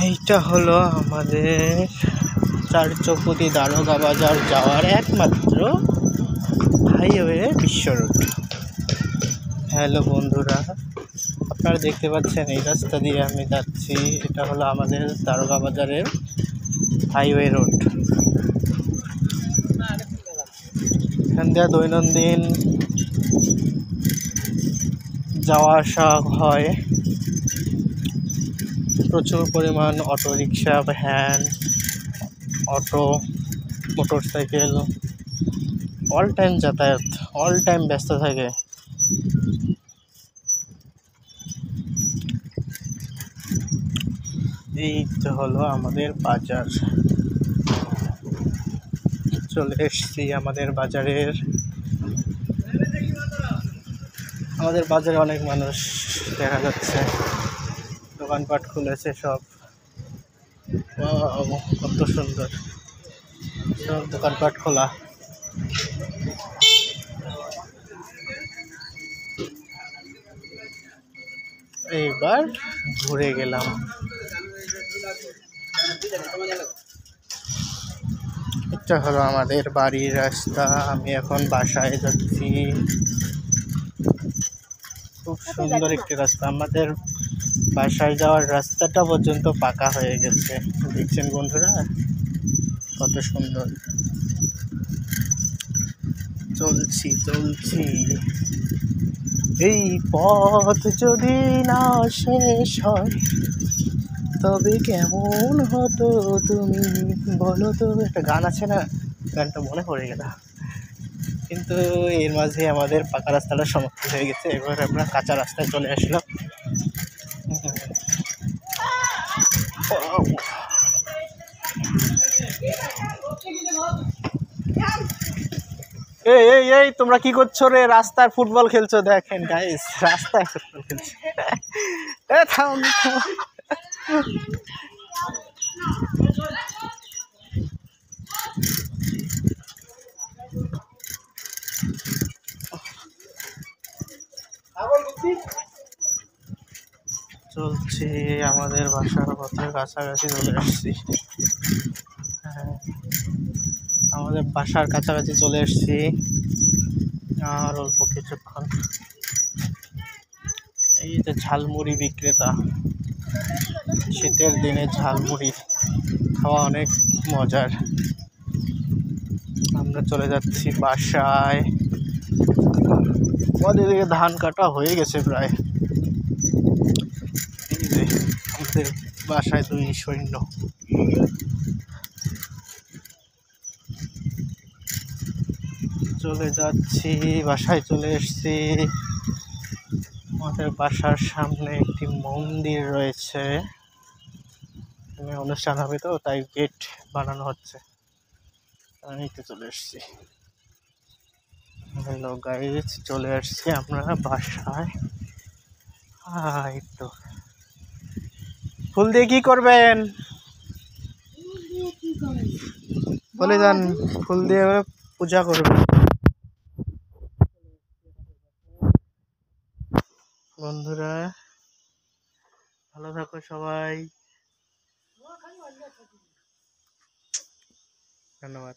এইটা হলো আমাদের চারচৌপতি দারোগা বাজার যাওয়ার একমাত্র হাইওয়ে বিশ্ব রোড। হ্যালো বন্ধুরা, আপনারা দেখতে পাচ্ছেন এই রাস্তা দিয়ে আমি যাচ্ছি। এটা হলো আমাদের দারোগা বাজারের হাইওয়ে রোড। এখান দিয়ে দৈনন্দিন যাওয়া আসা হয়। প্রচুর পরিমাণ auto rickshaw, van, auto, motor cycle all time যাতায়াত, অল টাইম ব্যস্ত থাকে। এই তো হলো আমাদের বাজার। চলে এসছি আমাদের বাজারে অনেক মানুষ দেখা যাচ্ছে, দোকানপাট খুলেছে সব। কত সুন্দর সব দোকানপাট খোলা। এইবার ঘুরে গেলাম। এটা হলো আমাদের বাড়ির রাস্তা। আমি এখন বাসায় যাচ্ছি। খুব সুন্দর একটি রাস্তা। আমাদের বাসায় যাওয়ার রাস্তাটা পর্যন্ত পাকা হয়ে গেছে, দেখছেন বন্ধুরা কত সুন্দর। চলছি এই পথ যদি না শেষ হয় তবে কেমন হতো তুমি বলো তো। একটা গান আছে না, গানটা মনে পড়ে গেল, কিন্তু এর মাঝে আমাদের পাকা রাস্তাটা সমাপ্ত হয়ে গেছে। এবার আমরা কাঁচা রাস্তায় চলে আসলাম। এই তোমরা কি করছো রে? রাস্তায় ফুটবল খেলছো? দেখেন গাইস, রাস্তায় ফুটবল খেলছো। চলছি আমাদের বাসার পথের কাছাকাছি চলে আসছি। হ্যাঁ, আমাদের বাসার কাছাকাছি চলে এসছি। আর অল্প কিছুক্ষণ। এই যে ঝালমুড়ি বিক্রেতা, শীতের দিনে ঝালমুড়ি খাওয়া অনেক মজার। আমরা চলে যাচ্ছি বাসায়। আমাদের দিকে ধান কাটা হয়ে গেছে প্রায়। এই যে আমাদের বাসায় 2 সৈন্য। চলে যাচ্ছি, বাসায় চলে এসছি। আমাদের বাসার সামনে একটি মন্দির রয়েছে, অনুষ্ঠান হবে তো তাই গেট বানানো হচ্ছে। আমি তো চলে এসছি। হ্যালো গাইস, চলে আসছি আমরা বাসায়। এই তো। ফুল দিয়ে কি করবেন বলে যান? ফুল দিয়ে পূজা করবেন। বন্ধুরা ভালো থাকো সবাই, ধন্যবাদ।